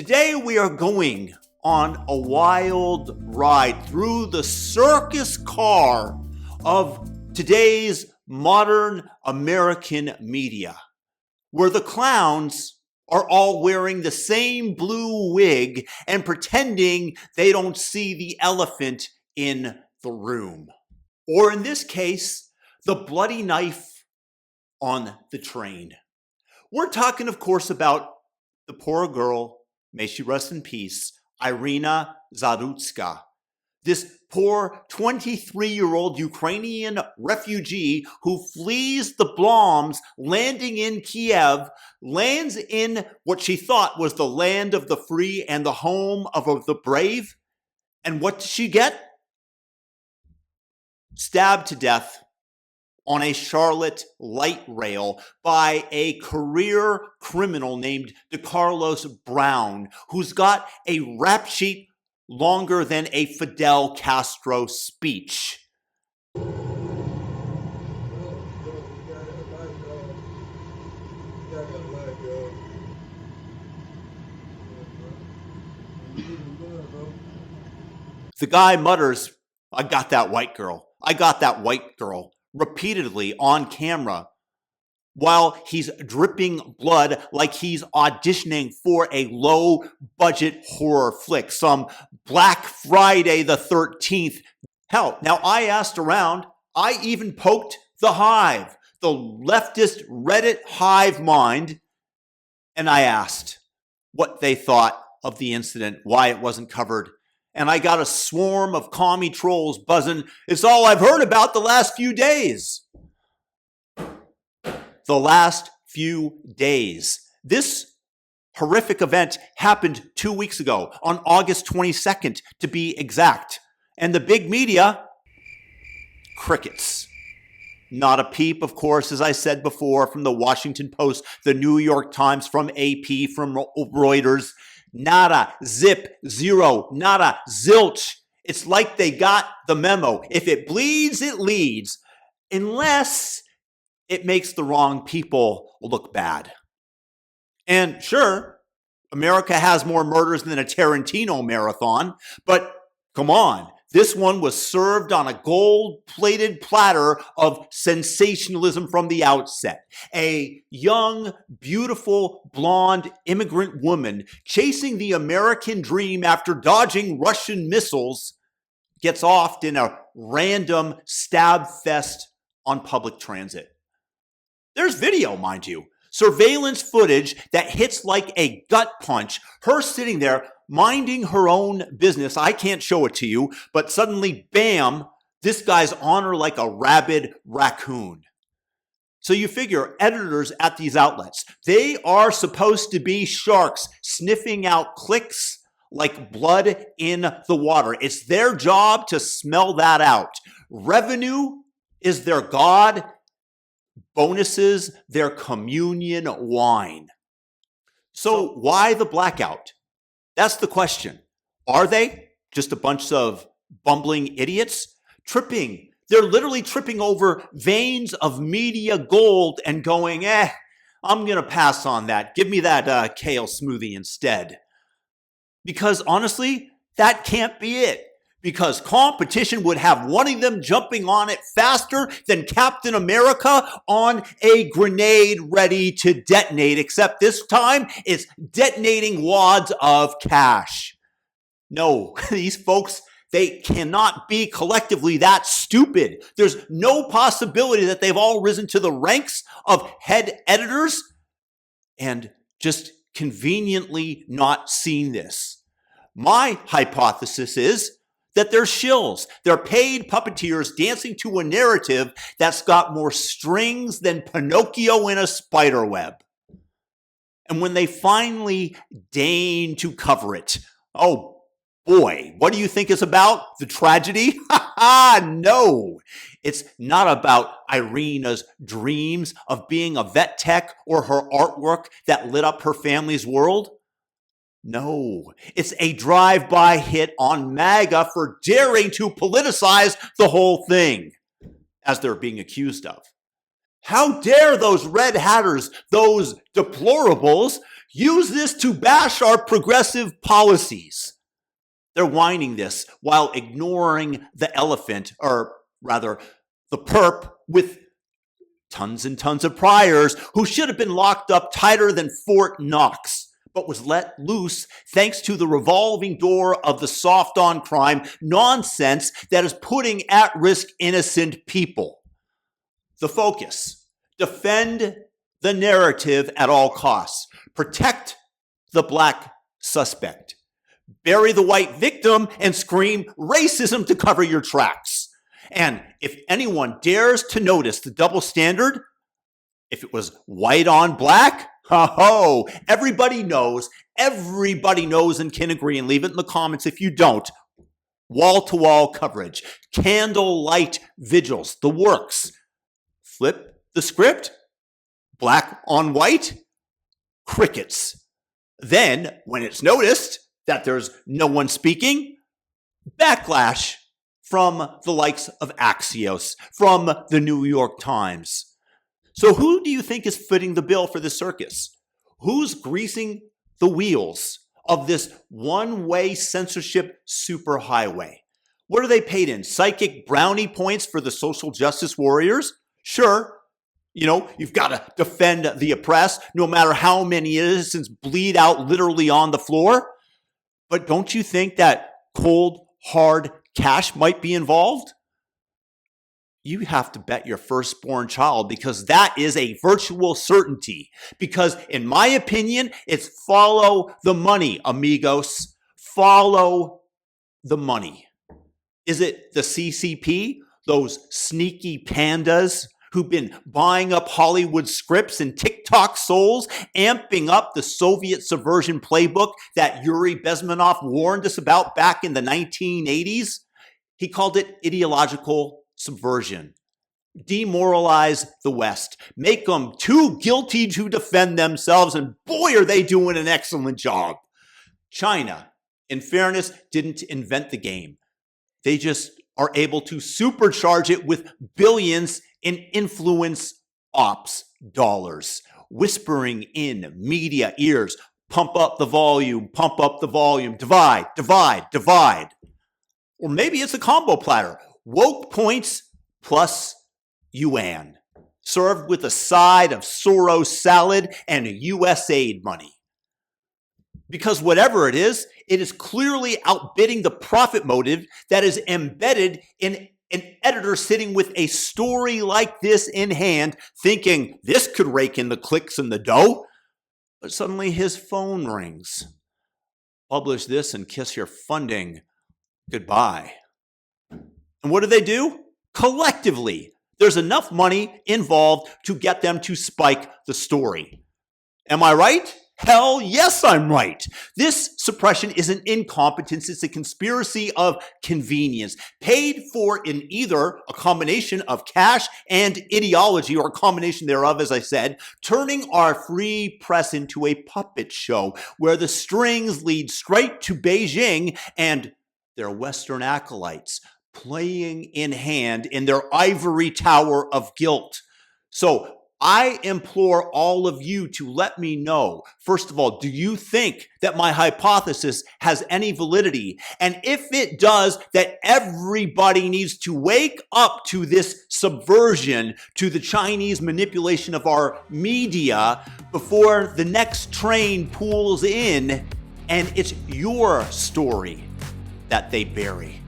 Today we are going on a wild ride through the circus car of today's modern American media, where the clowns are all wearing the same blue wig and pretending they don't see the elephant in the room. Or in this case, the bloody knife on the train. We're talking, of course, about the poor girl, may she rest in peace, Iryna Zarutska. This poor 23-year-old Ukrainian refugee who flees the bombs, landing in Kiev, lands in what she thought was the land of the free and the home of the brave. And what does she get? Stabbed to death on a Charlotte light rail by a career criminal named DeCarlos Brown, who's got a rap sheet longer than a Fidel Castro speech. The guy mutters, "I got that white girl. I got that white girl," repeatedly on camera, while he's dripping blood like he's auditioning for a low-budget horror flick, some Black Friday the 13th. Hell, now I asked around, I even poked the Hive, the leftist Reddit hive mind, and I asked what they thought of the incident, why it wasn't covered. And I got a swarm of commie trolls buzzing, "It's all I've heard about the last few days." The last few days. This horrific event happened 2 weeks ago, on August 22nd, to be exact. And the big media, crickets. Not a peep, of course, as I said before, from the Washington Post, the New York Times, from AP, from Reuters. Nada, zip, zero, nada, zilch. It's like they got the memo. If it bleeds, it leads. Unless it makes the wrong people look bad. And sure, America has more murders than a Tarantino marathon, but come on. This one was served on a gold-plated platter of sensationalism from the outset. A young, beautiful, blonde immigrant woman chasing the American dream after dodging Russian missiles gets off in a random stab fest on public transit. There's video, mind you. Surveillance footage that hits like a gut punch. Her sitting there minding her own business. I can't show it to you, but suddenly, bam, this guy's on her like a rabid raccoon. So you figure editors at these outlets, they are supposed to be sharks sniffing out clicks like blood in the water. It's their job to smell that out. Revenue is their god. Bonuses, their communion wine. So why the blackout? That's the question. Are they just a bunch of bumbling idiots? Tripping. They're literally tripping over veins of media gold and going, I'm going to pass on that. Give me that kale smoothie instead. Because honestly, that can't be it. Because competition would have one of them jumping on it faster than Captain America on a grenade ready to detonate, except this time it's detonating wads of cash. No, these folks, they cannot be collectively that stupid. There's no possibility that they've all risen to the ranks of head editors and just conveniently not seen this. My hypothesis is that they're shills. They're paid puppeteers dancing to a narrative that's got more strings than Pinocchio in a spider web. And when they finally deign to cover it, oh boy, what do you think it's about? The tragedy? No. It's not about Iryna's dreams of being a vet tech or her artwork that lit up her family's world. No, it's a drive-by hit on MAGA for daring to politicize the whole thing, as they're being accused of. How dare those red hatters, those deplorables, use this to bash our progressive policies. They're whining this while ignoring the elephant, or rather, the perp with tons and tons of priors who should have been locked up tighter than Fort Knox, but was let loose thanks to the revolving door of the soft on crime nonsense that is putting at risk innocent people. The focus: defend the narrative at all costs, protect the black suspect, bury the white victim, and scream racism to cover your tracks. And if anyone dares to notice the double standard, if it was white on black, ho, everybody knows and can agree, and leave it in the comments if you don't. Wall-to-wall coverage, candlelight vigils, the works. Flip the script, black on white, crickets. Then, when it's noticed that there's no one speaking, backlash from the likes of Axios, from the New York Times. So who do you think is footing the bill for this circus? Who's greasing the wheels of this one-way censorship superhighway? What are they paid in? Psychic brownie points for the social justice warriors? Sure. You've got to defend the oppressed, no matter how many innocents bleed out literally on the floor. But don't you think that cold, hard cash might be involved? You have to bet your firstborn child, because that is a virtual certainty. Because in my opinion, it's follow the money, amigos. Follow the money. Is it the CCP, those sneaky pandas who've been buying up Hollywood scripts and TikTok souls, amping up the Soviet subversion playbook that Yuri Bezmenov warned us about back in the 1980s? He called it ideological subversion. Demoralize the West. Make them too guilty to defend themselves, and boy, are they doing an excellent job. China, in fairness, didn't invent the game. They just are able to supercharge it with billions in influence ops dollars, whispering in media ears, pump up the volume, divide, divide, divide. Or maybe it's a combo platter, woke points plus yuan, served with a side of Soros salad and USAID money. Because whatever it is clearly outbidding the profit motive that is embedded in an editor sitting with a story like this in hand, thinking this could rake in the clicks and the dough. But suddenly his phone rings. Publish this and kiss your funding goodbye. And what do? Collectively, there's enough money involved to get them to spike the story. Am I right? Hell yes, I'm right. This suppression is an incompetence. It's a conspiracy of convenience, paid for in either a combination of cash and ideology, or a combination thereof, as I said, turning our free press into a puppet show where the strings lead straight to Beijing and their Western acolytes playing in hand in their ivory tower of guilt. So I implore all of you to let me know, first of all, do you think that my hypothesis has any validity? And if it does, that everybody needs to wake up to this subversion, to the Chinese manipulation of our media before the next train pulls in and it's your story that they bury.